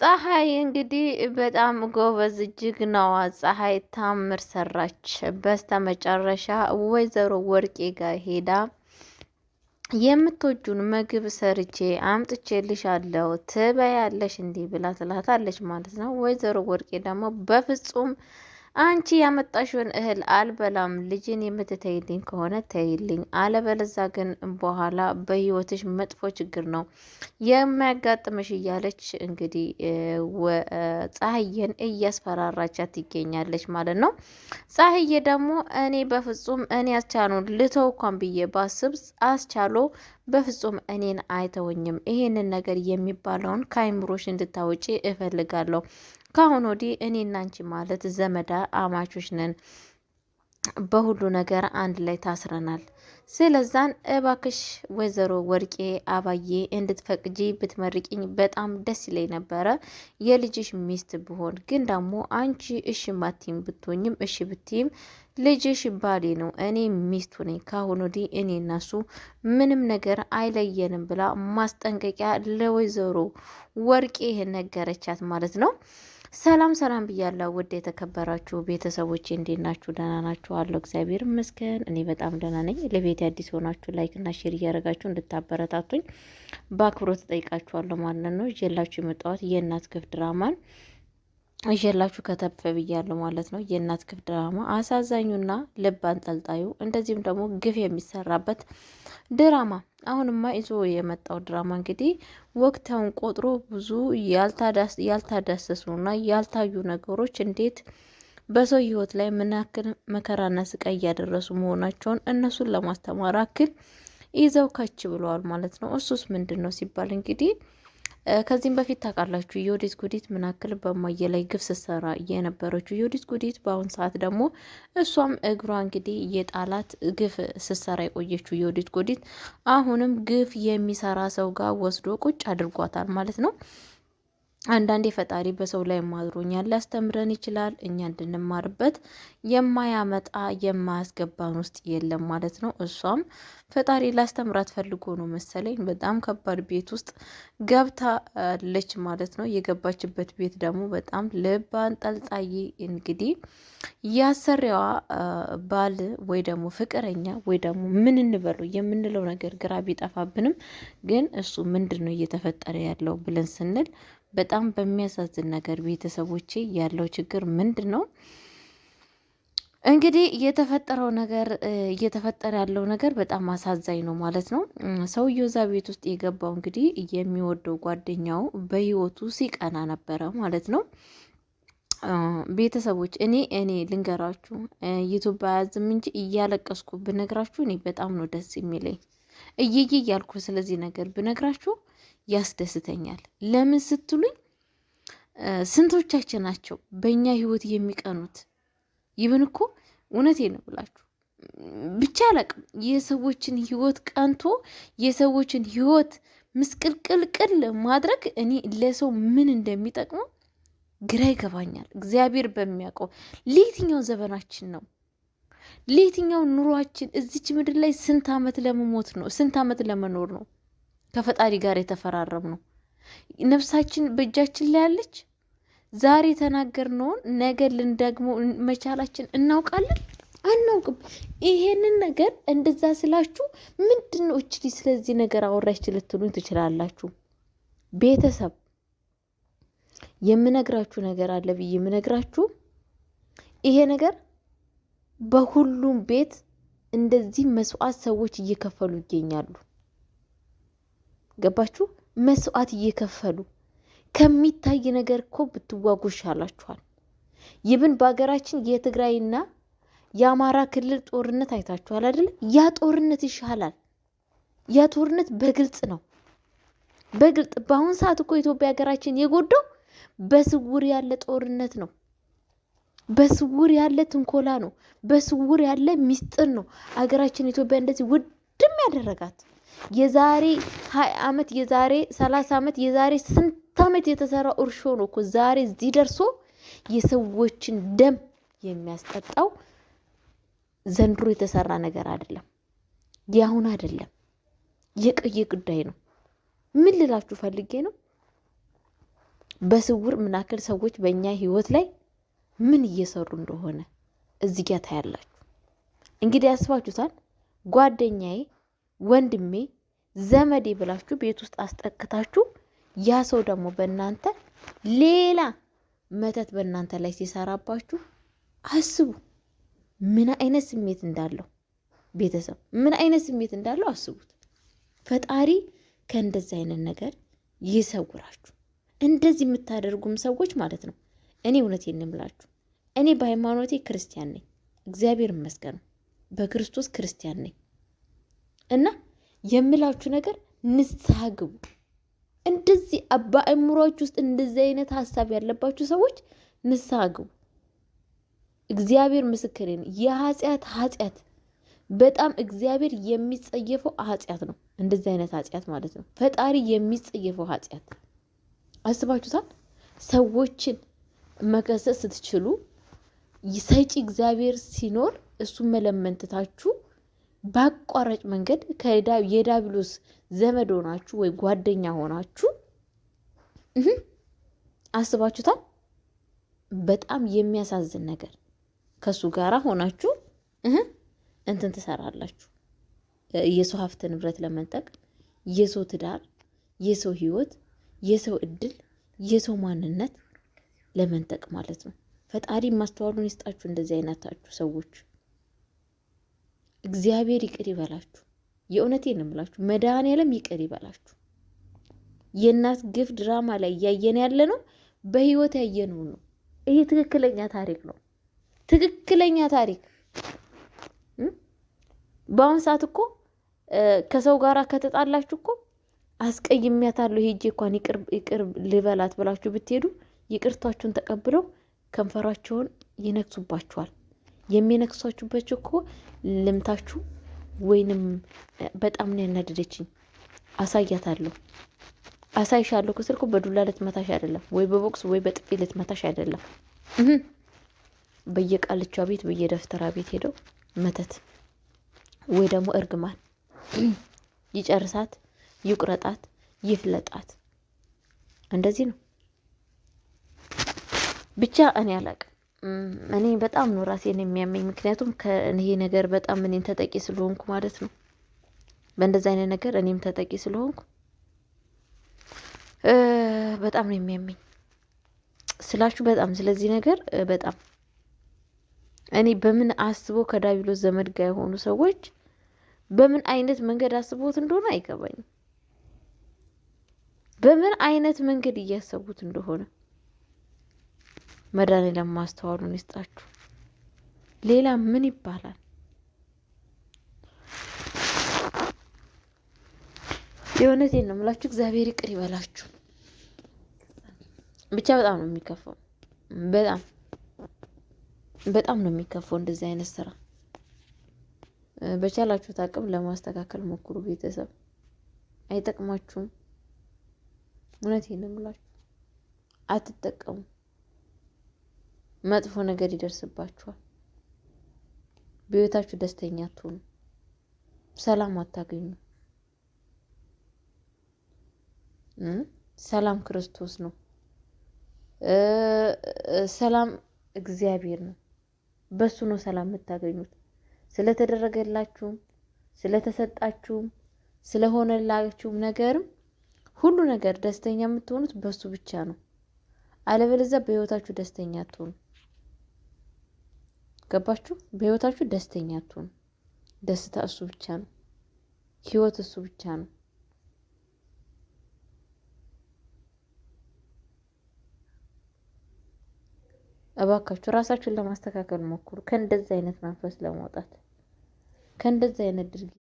ፀሐይ እንግዲህ በጣም ጎበዝ ጀግናዋ ፀሐይ ታምር ሰራች። በስተመጨረሻ ወይዘሮ ወርቄ ጋር ሄዳ የምትወጁን ምግብ ሰርቼ አምጥቼልሻለሁ ትበያለሽ እንዲህ ብላ ትላታለች ማለት ነው። ወይዘሮ ወርቄ ደግሞ በፍጹም አንቺ ያመጣሽውን እህል አልበላም፣ ልጅን የምትተይልኝ ከሆነ ተይልኝ፣ አለበለዛ ግን በኋላ በህይወትሽ መጥፎ ችግር ነው የሚያጋጥምሽ እያለች እንግዲህ ፀሐዬን እያስፈራራቻት ትገኛለች ማለት ነው። ፀሐዬ ደግሞ እኔ በፍጹም እኔ አስቻሉን ልተው እንኳን ብዬ ባስብ አስቻሎ በፍጹም እኔን አይተወኝም። ይሄንን ነገር የሚባለውን ከአይምሮሽ እንድታወጪ እፈልጋለሁ። ከአሁን ወዲህ እኔና አንቺ ማለት ዘመዳ አማቾች ነን። በሁሉ ነገር አንድ ላይ ታስረናል። ስለዛን እባክሽ ወይዘሮ ወርቄ አባዬ እንድትፈቅጂ ብትመርቂኝ በጣም ደስ ይለኝ ነበረ የልጅሽ ሚስት ብሆን። ግን ደግሞ አንቺ እሺ ማቲም ብትሆኝም እሺ ብትይም ልጅሽ ባሌ ነው፣ እኔ ሚስቱ ነኝ። ካሁን ወዲህ እኔ እናሱ ምንም ነገር አይለየንም ብላ ማስጠንቀቂያ ለወይዘሮ ወርቄ ነገረቻት ማለት ነው። ሰላም ሰላም ብያለሁ። ውድ የተከበራችሁ ቤተሰቦቼ እንዴት ናችሁ? ደህና ናችሁ? አለሁ እግዚአብሔር ይመስገን እኔ በጣም ደህና ነኝ። ለቤት አዲስ ሆናችሁ ላይክ እና ሼር እያደረጋችሁ እንድታበረታቱኝ በአክብሮት ጠይቃችኋለሁ ማለት ነው። ይዤላችሁ የመጣሁት የእናት ክፍ ድራማን ይዤላችሁ ከተፍ ብያለሁ ማለት ነው። የእናት ክፍ ድራማ አሳዛኙና ልብ አንጠልጣዩ እንደዚህም ደግሞ ግፍ የሚሰራበት ድራማ አሁንማ ይዞ የመጣው ድራማ እንግዲህ ወቅታውን ቆጥሮ ብዙ ያልታዳሰሱና ያልታዩ ነገሮች እንዴት በሰው ሕይወት ላይ ምን ያክል መከራና ስቃይ እያደረሱ መሆናቸውን እነሱን ለማስተማር አክል ይዘው ከች ብለዋል ማለት ነው። እሱስ ምንድን ነው ሲባል እንግዲህ ከዚህም በፊት ታውቃላችሁ የወዲት ጉዲት ምን ያክል በማየ ላይ ግፍ ስትሰራ የነበረችው የወዲት ጉዲት በአሁን ሰዓት ደግሞ እሷም እግሯ እንግዲህ የጣላት ግፍ ስትሰራ የቆየችው የወዲት ጉዲት አሁንም ግፍ የሚሰራ ሰው ጋር ወስዶ ቁጭ አድርጓታል ማለት ነው። አንዳንዴ ፈጣሪ በሰው ላይ ማድሮኛል ሊያስተምረን ይችላል። እኛ እንድንማርበት የማያመጣ የማያስገባን ውስጥ የለም ማለት ነው። እሷም ፈጣሪ ላስተምራት ፈልጎ ነው መሰለኝ በጣም ከባድ ቤት ውስጥ ገብታለች ማለት ነው። የገባችበት ቤት ደግሞ በጣም ልብ አንጠልጣይ እንግዲህ ያሰሪዋ ባል ወይ ደግሞ ፍቅረኛ ወይ ደግሞ ምን እንበለው የምንለው ነገር ግራ ቢጠፋብንም ግን እሱ ምንድን ነው እየተፈጠረ ያለው ብለን ስንል በጣም በሚያሳዝን ነገር ቤተሰቦቼ ያለው ችግር ምንድን ነው? እንግዲህ እየተፈጠረ ያለው ነገር በጣም አሳዛኝ ነው ማለት ነው። ሰውየው እዛ ቤት ውስጥ የገባው እንግዲህ የሚወደው ጓደኛው በህይወቱ ሲቀና ነበረ ማለት ነው። ቤተሰቦች እኔ ልንገራችሁ ዩቱብ አያዝም እንጂ እያለቀስኩ ብነግራችሁ እኔ በጣም ነው ደስ የሚለኝ። እየዬ እያልኩ ስለዚህ ነገር ብነግራችሁ ያስደስተኛል። ለምን ስትሉኝ ስንቶቻችን ናቸው በእኛ ህይወት የሚቀኑት? ይብን እኮ እውነቴ ነው ብላችሁ ብቻ አላቅም። የሰዎችን ህይወት ቀንቶ የሰዎችን ህይወት ምስቅልቅልቅል ማድረግ እኔ ለሰው ምን እንደሚጠቅመው ግራ ይገባኛል። እግዚአብሔር በሚያውቀው ለየትኛው ዘመናችን ነው? ለየትኛው ኑሯችን? እዚች ምድር ላይ ስንት ዓመት ለመሞት ነው? ስንት ዓመት ለመኖር ነው ከፈጣሪ ጋር የተፈራረም ነው? ነፍሳችን በእጃችን ላይ ያለች። ዛሬ የተናገርነውን ነገ ልንደግሞ መቻላችን እናውቃለን? አናውቅም። ይሄንን ነገር እንደዛ ስላችሁ ምንድን ነው እችሊ ስለዚህ ነገር አወራች ልትሉኝ ትችላላችሁ። ቤተሰብ የምነግራችሁ ነገር አለ ብዬ የምነግራችሁ ይሄ ነገር በሁሉም ቤት እንደዚህ መስዋዕት ሰዎች እየከፈሉ ይገኛሉ። ገባችሁ? መስዋዕት እየከፈሉ ከሚታይ ነገር እኮ ብትዋጉ ይሻላችኋል። ይብን በሀገራችን የትግራይና የአማራ ክልል ጦርነት አይታችኋል አይደል? ያ ጦርነት ይሻላል። ያ ጦርነት በግልጽ ነው። በግልጽ በአሁን ሰዓት እኮ ኢትዮጵያ ሀገራችን የጎዳው በስውር ያለ ጦርነት ነው። በስውር ያለ ትንኮላ ነው። በስውር ያለ ሚስጥር ነው ሀገራችን ኢትዮጵያ እንደዚህ ውድም ያደረጋት። የዛሬ 20 ዓመት የዛሬ 30 ዓመት የዛሬ ስንት ዓመት የተሰራው እርሾ ነው እኮ ዛሬ እዚህ ደርሶ የሰዎችን ደም የሚያስጠጣው። ዘንድሮ የተሰራ ነገር አይደለም፣ ያሁን አይደለም፣ የቆየ ጉዳይ ነው። ምን ልላችሁ ፈልጌ ነው? በስውር ምን ያክል ሰዎች በእኛ ህይወት ላይ ምን እየሰሩ እንደሆነ እዚህ ጋር ታያላችሁ። እንግዲህ ያስባችሁታል። ጓደኛዬ፣ ወንድሜ፣ ዘመዴ ብላችሁ ቤት ውስጥ አስጠክታችሁ ያ ሰው ደግሞ በእናንተ ሌላ መተት በእናንተ ላይ ሲሰራባችሁ አስቡ። ምን አይነት ስሜት እንዳለው ቤተሰብ ምን አይነት ስሜት እንዳለው አስቡት። ፈጣሪ ከእንደዚህ አይነት ነገር ይሰውራችሁ። እንደዚህ የምታደርጉም ሰዎች ማለት ነው። እኔ እውነቴን ነው የምላችሁ። እኔ በሃይማኖቴ ክርስቲያን ነኝ፣ እግዚአብሔር ይመስገን በክርስቶስ ክርስቲያን ነኝ። እና የምላችሁ ነገር ንስሐ ግቡ። እንደዚህ በአእምሯችሁ ውስጥ እንደዚህ አይነት ሀሳብ ያለባችሁ ሰዎች ንስሐ ግቡ። እግዚአብሔር ምስክሬ ነው። ኃጢአት በጣም እግዚአብሔር የሚጸየፈው ኃጢአት ነው። እንደዚህ አይነት ኃጢአት ማለት ነው ፈጣሪ የሚጸየፈው ኃጢአት። አስባችሁታል? ሰዎችን መከሰስ ስትችሉ ሰጪ እግዚአብሔር ሲኖር እሱን መለመን ትታችሁ በአቋራጭ መንገድ የዳብሎስ ዘመድ ሆናችሁ ወይ ጓደኛ ሆናችሁ አስባችሁታል? በጣም የሚያሳዝን ነገር። ከሱ ጋራ ሆናችሁ እንትን ትሰራላችሁ። የሰው ሀብት ንብረት ለመንጠቅ፣ የሰው ትዳር፣ የሰው ህይወት፣ የሰው እድል፣ የሰው ማንነት ለመንጠቅ ማለት ነው። ፈጣሪ ማስተዋሉን ይስጣችሁ። እንደዚህ አይነታችሁ ሰዎች እግዚአብሔር ይቅር ይበላችሁ። የእውነቴን ነው የምላችሁ። መድኃኔዓለም ይቅር ይበላችሁ። የእናት ግፍ ድራማ ላይ እያየን ያለ ነው፣ በህይወት ያየነው ነው። ይሄ ትክክለኛ ታሪክ ነው። ትክክለኛ ታሪክ። በአሁን ሰዓት እኮ ከሰው ጋራ ከተጣላችሁ እኮ አስቀይሜያታለሁ ሄጄ እንኳን ይቅር ልበላት ብላችሁ ብትሄዱ ይቅርታችሁን ተቀብለው ከንፈራቸውን ይነክሱባችኋል። የሚነክሷችሁበት እኮ ልምታችሁ ወይንም በጣም ነው ያናደደችኝ አሳያታለሁ አሳይሻለሁ ከስር እኮ በዱላ ልትመታሽ አይደለም፣ ወይ በቦክስ ወይ በጥፊ ልትመታሽ አይደለም። በየቃልቻ ቤት በየደፍተራ ቤት ሄደው መተት ወይ ደግሞ እርግማን ይጨርሳት፣ ይቁረጣት፣ ይፍለጣት። እንደዚህ ነው ብቻ። እኔ አላቅም። እኔ በጣም ነው ራሴን የሚያመኝ። ምክንያቱም ይሄ ነገር በጣም እኔን ተጠቂ ስለሆንኩ ማለት ነው። በእንደዚህ አይነት ነገር እኔም ተጠቂ ስለሆንኩ በጣም ነው የሚያመኝ ስላችሁ በጣም ስለዚህ ነገር በጣም እኔ በምን አስቦ ከዳቢሎስ ዘመድ ጋር የሆኑ ሰዎች በምን አይነት መንገድ አስቦት እንደሆነ አይገባኝም። በምን አይነት መንገድ እያሰቡት እንደሆነ መድኃኔዓለም ማስተዋሉን ይስጣችሁ። ሌላ ምን ይባላል? የእውነቴን ነው የምላችሁ። እግዚአብሔር ይቅር ይበላችሁ። ብቻ በጣም ነው የሚከፋው። በጣም ነው የሚከፋው እንደዚህ አይነት ስራ። በቻላችሁት አቅም ለማስተካከል ሞክሩ። ቤተሰብ አይጠቅማችሁም። እውነቴን ነው የምላችሁ። አትጠቀሙ። መጥፎ ነገር ይደርስባችኋል። በህይወታችሁ ደስተኛ አትሆኑ። ሰላም አታገኙ። ሰላም ክርስቶስ ነው። ሰላም እግዚአብሔር ነው። በሱ ነው ሰላም የምታገኙት። ስለተደረገላችሁም ስለተሰጣችሁም ስለሆነላችሁም ነገርም ሁሉ ነገር ደስተኛ የምትሆኑት በሱ ብቻ ነው። አለበለዚያ በህይወታችሁ ደስተኛ አትሆኑ። ገባችሁ? በህይወታችሁ ደስተኛ አትሆኑ። ደስታ እሱ ብቻ ነው። ህይወት እሱ ብቻ ነው። እባካችሁ ራሳችሁን ለማስተካከል ሞክሩ። ከእንደዚህ አይነት መንፈስ ለመውጣት ከእንደዚህ አይነት ድርጊት